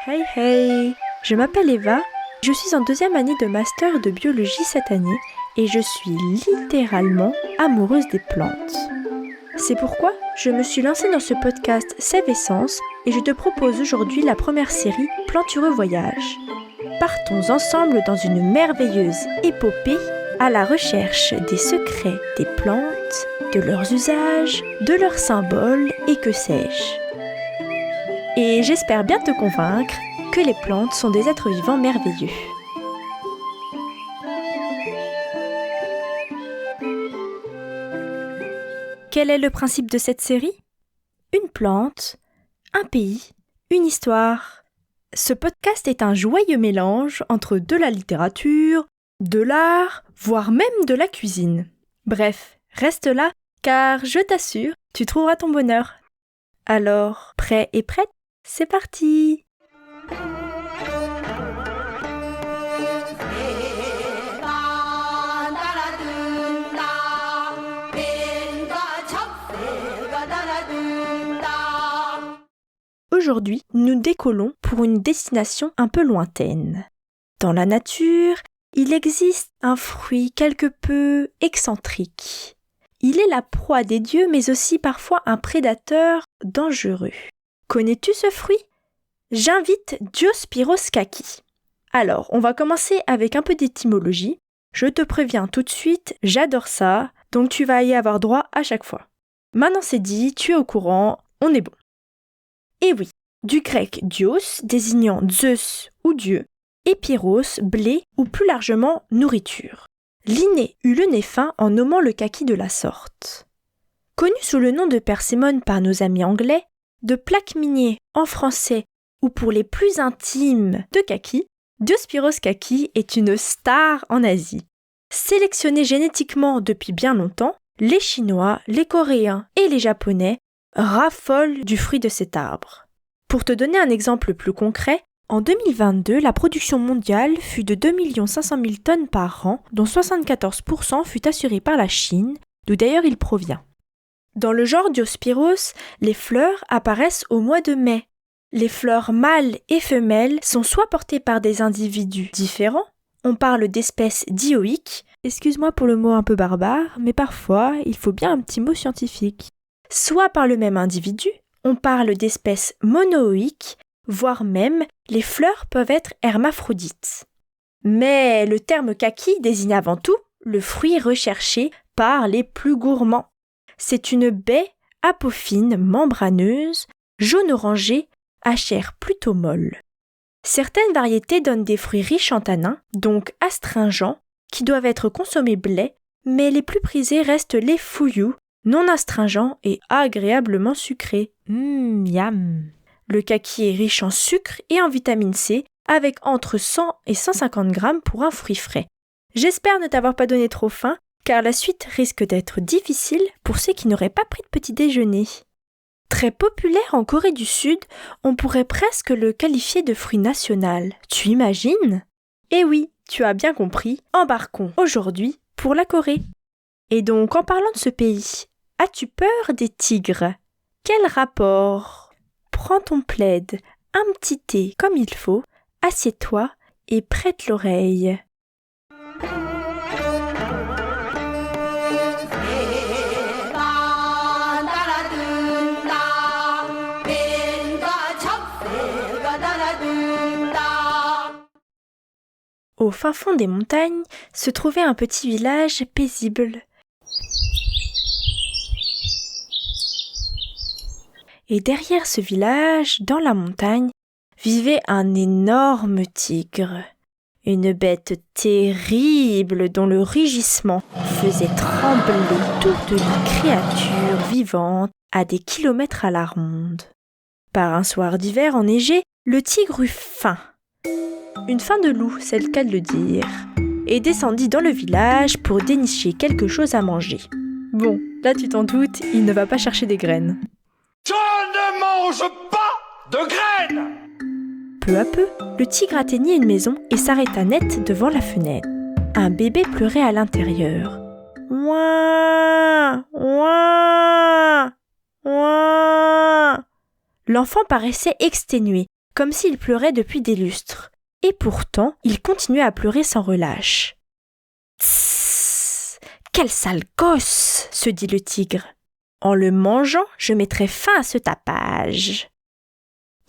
Hey hey, je m'appelle Eva, je suis en 2e année de master de biologie cette année et je suis littéralement amoureuse des plantes. C'est pourquoi je me suis lancée dans ce podcast Sève Essence et je te propose aujourd'hui la première série Plantureux Voyage. Partons ensemble dans une merveilleuse épopée à la recherche des secrets des plantes, de leurs usages, de leurs symboles et que sais-je. Et j'espère bien te convaincre que les plantes sont des êtres vivants merveilleux. Quel est le principe de cette série ? Une plante, un pays, une histoire. Ce podcast est un joyeux mélange entre de la littérature, de l'art, voire même de la cuisine. Bref, reste là, car je t'assure, tu trouveras ton bonheur. Alors, prêt et prête ? C'est parti! Aujourd'hui, nous décollons pour une destination un peu lointaine. Dans la nature, il existe un fruit quelque peu excentrique. Il est la proie des dieux, mais aussi parfois un prédateur dangereux. Connais-tu ce fruit ? J'invite Diospyros kaki. Alors, on va commencer avec un peu d'étymologie. Je te préviens tout de suite, j'adore ça, donc tu vas y avoir droit à chaque fois. Maintenant c'est dit, tu es au courant, on est bon. Et oui, du grec dios désignant Zeus ou Dieu, et pyros, blé ou plus largement nourriture. Linné eut le nez fin en nommant le kaki de la sorte. Connu sous le nom de persémone par nos amis anglais, de plaque minier en français ou pour les plus intimes de kaki, Diospyros kaki est une star en Asie. Sélectionné génétiquement depuis bien longtemps, les Chinois, les Coréens et les Japonais raffolent du fruit de cet arbre. Pour te donner un exemple plus concret, en 2022, la production mondiale fut de 2 500 000 tonnes par an, dont 74% fut assurée par la Chine, d'où d'ailleurs il provient. Dans le genre Diospyros, les fleurs apparaissent au mois de mai. Les fleurs mâles et femelles sont soit portées par des individus différents, on parle d'espèces dioïques, excuse-moi pour le mot un peu barbare, mais parfois il faut bien un petit mot scientifique. Soit par le même individu, on parle d'espèces monoïques, voire même les fleurs peuvent être hermaphrodites. Mais le terme kaki désigne avant tout le fruit recherché par les plus gourmands. C'est une baie apophine membraneuse, jaune-orangée, à chair plutôt molle. Certaines variétés donnent des fruits riches en tanins, donc astringents, qui doivent être consommés blés, mais les plus prisés restent les fouillous, non astringents et agréablement sucrés. Miam. Le kaki est riche en sucre et en vitamine C, avec entre 100 et 150 grammes pour un fruit frais. J'espère ne t'avoir pas donné trop faim, car la suite risque d'être difficile pour ceux qui n'auraient pas pris de petit déjeuner. Très populaire en Corée du Sud, on pourrait presque le qualifier de fruit national. Tu imagines ? Eh oui, tu as bien compris, embarquons aujourd'hui pour la Corée. Et donc, en parlant de ce pays, as-tu peur des tigres ? Quel rapport ? Prends ton plaid, un petit thé comme il faut, assieds-toi et prête l'oreille. Au fin fond des montagnes se trouvait un petit village paisible. Et derrière ce village, dans la montagne, vivait un énorme tigre. Une bête terrible dont le rugissement faisait trembler toutes les créatures vivantes à des kilomètres à la ronde. Par un soir d'hiver enneigé, le tigre eut faim. Une faim de loup, c'est le cas de le dire, et descendit dans le village pour dénicher quelque chose à manger. Bon, là tu t'en doutes, il ne va pas chercher des graines. Je ne mange pas de graines! Peu à peu, le tigre atteignit une maison et s'arrêta net devant la fenêtre. Un bébé pleurait à l'intérieur. Ouin, ouin, ouin. L'enfant paraissait exténué, comme s'il pleurait depuis des lustres. Et pourtant, il continuait à pleurer sans relâche. « Tssss, quel sale gosse !» se dit le tigre. « En le mangeant, je mettrai fin à ce tapage. »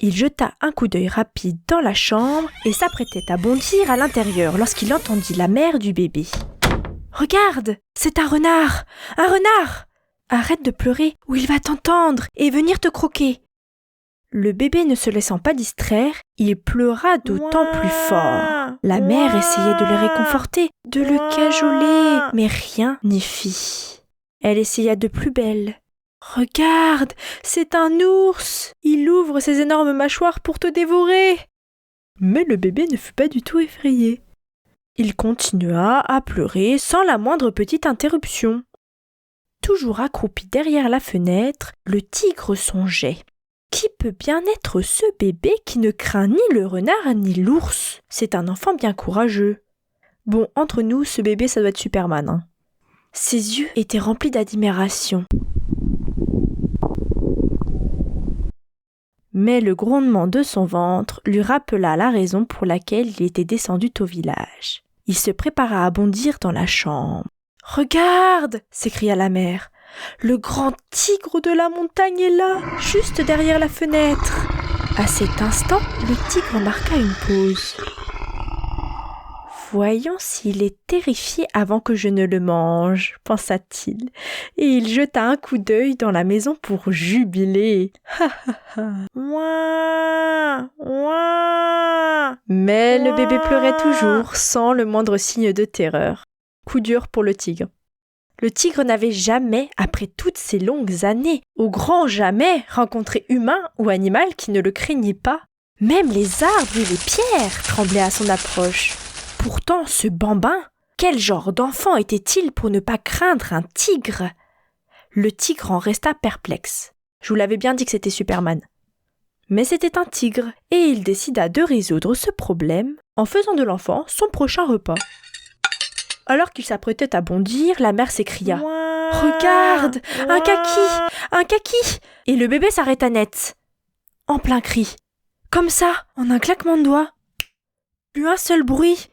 Il jeta un coup d'œil rapide dans la chambre et s'apprêtait à bondir à l'intérieur lorsqu'il entendit la mère du bébé. « Regarde, c'est un renard! Un renard! Arrête de pleurer ou il va t'entendre et venir te croquer. » Le bébé ne se laissant pas distraire, il pleura d'autant plus fort. La mère essayait de le réconforter, de le cajoler, mais rien n'y fit. Elle essaya de plus belle. « Regarde, c'est un ours! Il ouvre ses énormes mâchoires pour te dévorer !» Mais le bébé ne fut pas du tout effrayé. Il continua à pleurer sans la moindre petite interruption. Toujours accroupi derrière la fenêtre, le tigre songeait. Qui peut bien être ce bébé qui ne craint ni le renard ni l'ours? C'est un enfant bien courageux. Bon, entre nous, ce bébé, ça doit être Superman, hein. Ses yeux étaient remplis d'admiration. Mais le grondement de son ventre lui rappela la raison pour laquelle il était descendu au village. Il se prépara à bondir dans la chambre. « Regarde !» s'écria la mère. « Le grand tigre de la montagne est là, juste derrière la fenêtre. » À cet instant, le tigre marqua une pause. « Voyons s'il est terrifié avant que je ne le mange, » pensa-t-il, et il jeta un coup d'œil dans la maison pour jubiler. Ha ha ha. Ouin, ouin. Mais le bébé pleurait toujours, sans le moindre signe de terreur. Coup dur pour le tigre. Le tigre n'avait jamais, après toutes ces longues années, au grand jamais, rencontré humain ou animal qui ne le craignait pas. Même les arbres et les pierres tremblaient à son approche. Pourtant, ce bambin, quel genre d'enfant était-il pour ne pas craindre un tigre? Le tigre en resta perplexe. Je vous l'avais bien dit que c'était Superman. Mais c'était un tigre, et il décida de résoudre ce problème en faisant de l'enfant son prochain repas. Alors qu'il s'apprêtait à bondir, la mère s'écria « Regarde, un kaki, un kaki !» Et le bébé s'arrêta net, en plein cri. Comme ça, en un claquement de doigts. Plus un seul bruit.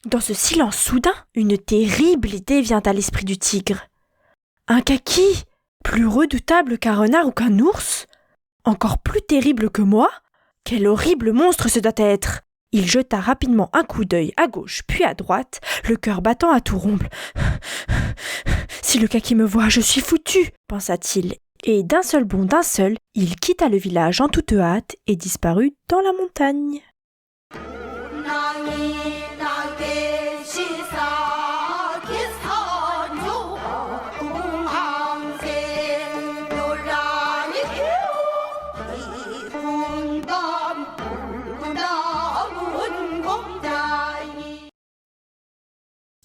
Dans ce silence soudain, une terrible idée vient à l'esprit du tigre. Un kaki, plus redoutable qu'un renard ou qu'un ours? Encore plus terrible que moi? Quel horrible monstre ce doit être! Il jeta rapidement un coup d'œil à gauche puis à droite, le cœur battant à tout rompre. « Si le kaki me voit, je suis foutu !» pensa-t-il. Et d'un seul bond, il quitta le village en toute hâte et disparut dans la montagne.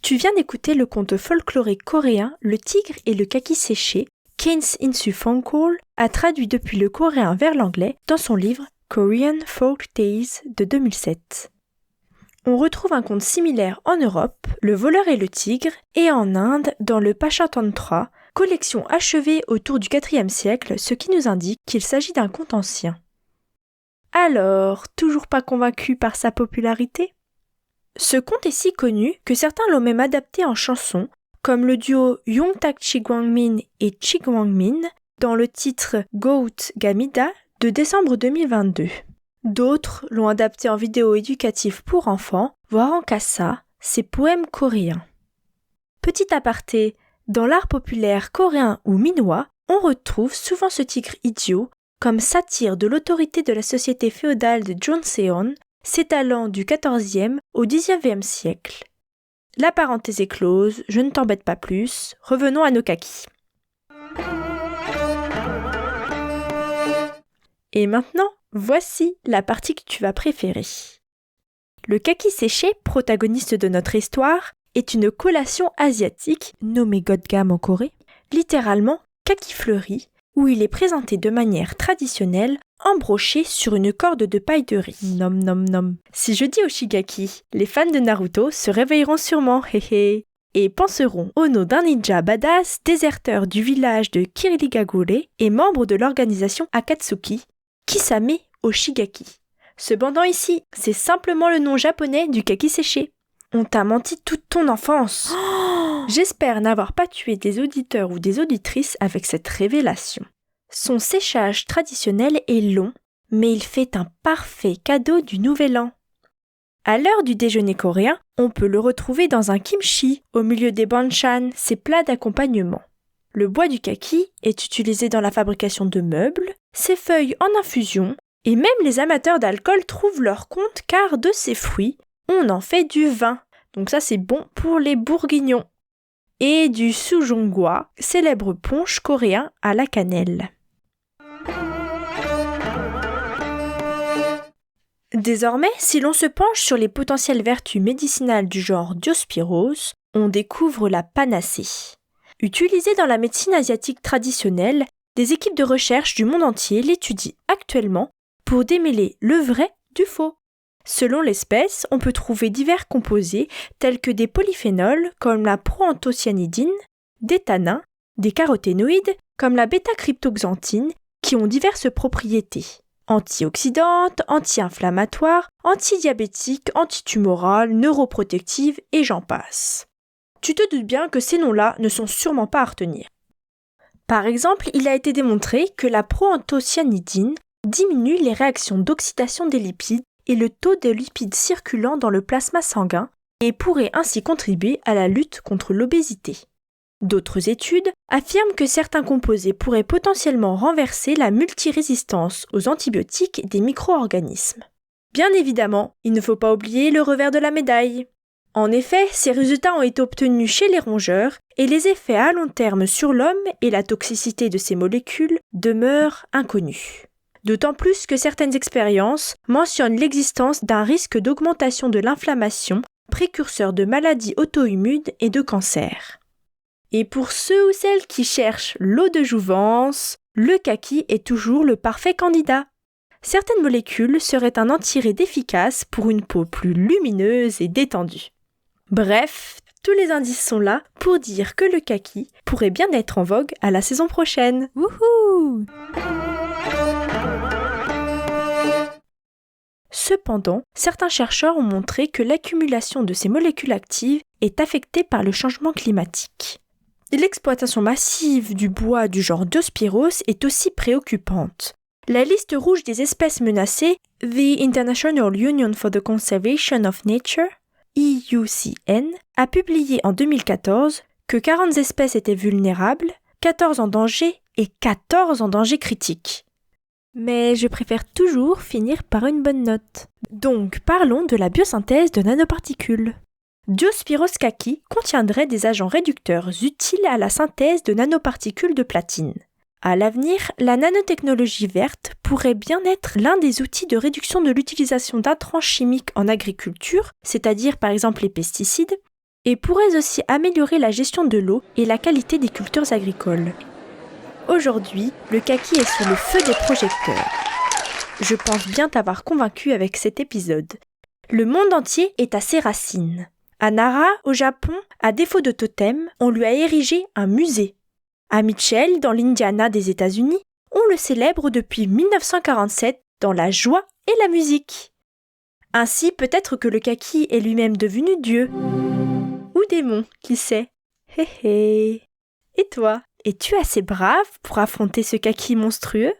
Tu viens d'écouter le conte folklorique coréen Le tigre et le kaki séché qu'Ains In-soo Phongkol a traduit depuis le coréen vers l'anglais dans son livre Korean Folk Tales de 2007. On retrouve un conte similaire en Europe, Le voleur et le tigre, et en Inde dans le Panchatantra, collection achevée autour du IVe siècle, ce qui nous indique qu'il s'agit d'un conte ancien. Alors, toujours pas convaincu par sa popularité ? Ce conte est si connu que certains l'ont même adapté en chanson, comme le duo Yongtak Chigwangmin et Chigwangmin dans le titre Goat Gamida de décembre 2022. D'autres l'ont adapté en vidéo éducative pour enfants, voire en kassa, ces poèmes coréens. Petit aparté, dans l'art populaire coréen ou minois, on retrouve souvent ce tigre idiot comme satire de l'autorité de la société féodale de Joseon, s'étalant du XIVe au XIXe siècle. La parenthèse est close, je ne t'embête pas plus, revenons à nos kakis. Et maintenant, voici la partie que tu vas préférer. Le kaki séché, protagoniste de notre histoire, est une collation asiatique nommée Godgam en Corée, littéralement kaki fleuri, où il est présenté de manière traditionnelle, embroché sur une corde de paille de riz. Nom nom nom. Si je dis Oshigaki, les fans de Naruto se réveilleront sûrement, héhé, et penseront au nom d'un ninja badass déserteur du village de Kiririgagure et membre de l'organisation Akatsuki, Kisame Oshigaki. Cependant ici, c'est simplement le nom japonais du kaki séché. On t'a menti toute ton enfance. J'espère n'avoir pas tué des auditeurs ou des auditrices avec cette révélation. Son séchage traditionnel est long, mais il fait un parfait cadeau du Nouvel An. À l'heure du déjeuner coréen, on peut le retrouver dans un kimchi, au milieu des banchan, ses plats d'accompagnement. Le bois du kaki est utilisé dans la fabrication de meubles, ses feuilles en infusion, et même les amateurs d'alcool trouvent leur compte car de ces fruits, on en fait du vin. Donc ça c'est bon pour les bourguignons. Et du sujongwa, célèbre punch coréen à la cannelle. Désormais, si l'on se penche sur les potentielles vertus médicinales du genre Diospyros, on découvre la panacée. Utilisée dans la médecine asiatique traditionnelle, des équipes de recherche du monde entier l'étudient actuellement pour démêler le vrai du faux. Selon l'espèce, on peut trouver divers composés tels que des polyphénols comme la proanthocyanidine, des tanins, des caroténoïdes comme la bêta-cryptoxanthine qui ont diverses propriétés. Antioxydantes, anti-inflammatoires, antidiabétiques, antitumorales, neuroprotectives et j'en passe. Tu te doutes bien que ces noms-là ne sont sûrement pas à retenir. Par exemple, il a été démontré que la proanthocyanidine diminue les réactions d'oxydation des lipides et le taux de lipides circulant dans le plasma sanguin et pourrait ainsi contribuer à la lutte contre l'obésité. D'autres études affirment que certains composés pourraient potentiellement renverser la multirésistance aux antibiotiques des micro-organismes. Bien évidemment, il ne faut pas oublier le revers de la médaille. En effet, ces résultats ont été obtenus chez les rongeurs et les effets à long terme sur l'homme et la toxicité de ces molécules demeurent inconnus. D'autant plus que certaines expériences mentionnent l'existence d'un risque d'augmentation de l'inflammation, précurseur de maladies auto-immunes et de cancer. Et pour ceux ou celles qui cherchent l'eau de jouvence, le kaki est toujours le parfait candidat. Certaines molécules seraient un anti-rides efficace pour une peau plus lumineuse et détendue. Bref, tous les indices sont là pour dire que le kaki pourrait bien être en vogue à la saison prochaine. Wouhou! Cependant, certains chercheurs ont montré que l'accumulation de ces molécules actives est affectée par le changement climatique. L'exploitation massive du bois du genre Diospyros est aussi préoccupante. La liste rouge des espèces menacées, The International Union for the Conservation of Nature, IUCN, a publié en 2014 que 40 espèces étaient vulnérables, 14 en danger et 14 en danger critique. Mais je préfère toujours finir par une bonne note. Donc parlons de la biosynthèse de nanoparticules. Diospyros kaki contiendrait des agents réducteurs utiles à la synthèse de nanoparticules de platine. À l'avenir, la nanotechnologie verte pourrait bien être l'un des outils de réduction de l'utilisation d'intrants chimiques en agriculture, c'est-à-dire par exemple les pesticides, et pourrait aussi améliorer la gestion de l'eau et la qualité des cultures agricoles. Aujourd'hui, le kaki est sous le feu des projecteurs. Je pense bien t'avoir convaincu avec cet épisode. Le monde entier est à ses racines. À Nara, au Japon, à défaut de totem, on lui a érigé un musée. À Mitchell, dans l'Indiana des États-Unis, on le célèbre depuis 1947 dans la joie et la musique. Ainsi, peut-être que le kaki est lui-même devenu Dieu. Ou démon, qui sait. Hé hé. Et toi, es-tu assez brave pour affronter ce kaki monstrueux ?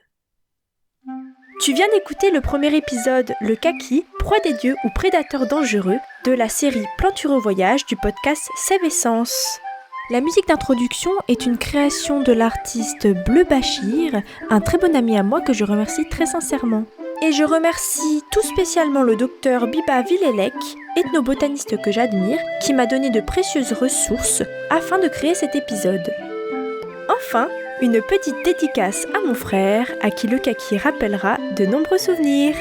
Tu viens d'écouter le premier épisode, le kaki, proie des dieux ou prédateur dangereux, de la série Planture au voyage du podcast Sève Essence. La musique d'introduction est une création de l'artiste Bleu Bachir, un très bon ami à moi que je remercie très sincèrement. Et je remercie tout spécialement le docteur Biba Villelec, ethnobotaniste que j'admire, qui m'a donné de précieuses ressources afin de créer cet épisode. Enfin, une petite dédicace à mon frère, à qui le kaki rappellera de nombreux souvenirs.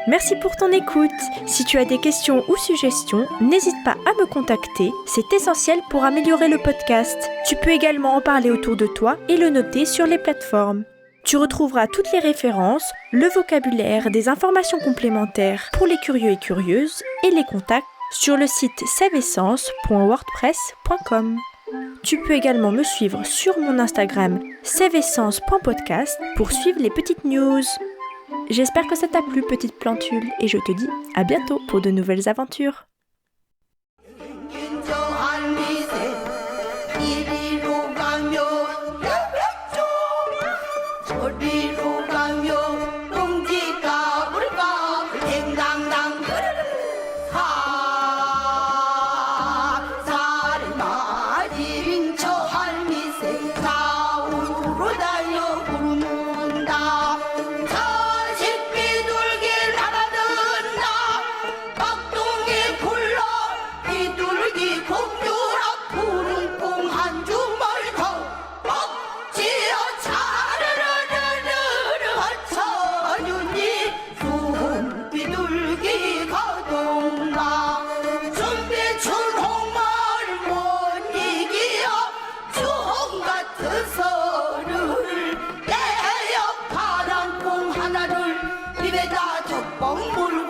Merci pour ton écoute. Si tu as des questions ou suggestions, n'hésite pas à me contacter, c'est essentiel pour améliorer le podcast. Tu peux également en parler autour de toi et le noter sur les plateformes. Tu retrouveras toutes les références, le vocabulaire, des informations complémentaires pour les curieux et curieuses et les contacts sur le site sèveessence.wordpress.com. Tu peux également me suivre sur mon Instagram sèveessence.podcast pour suivre les petites news. J'espère que ça t'a plu, petite plantule, et je te dis à bientôt pour de nouvelles aventures. 입에다 젖봉 물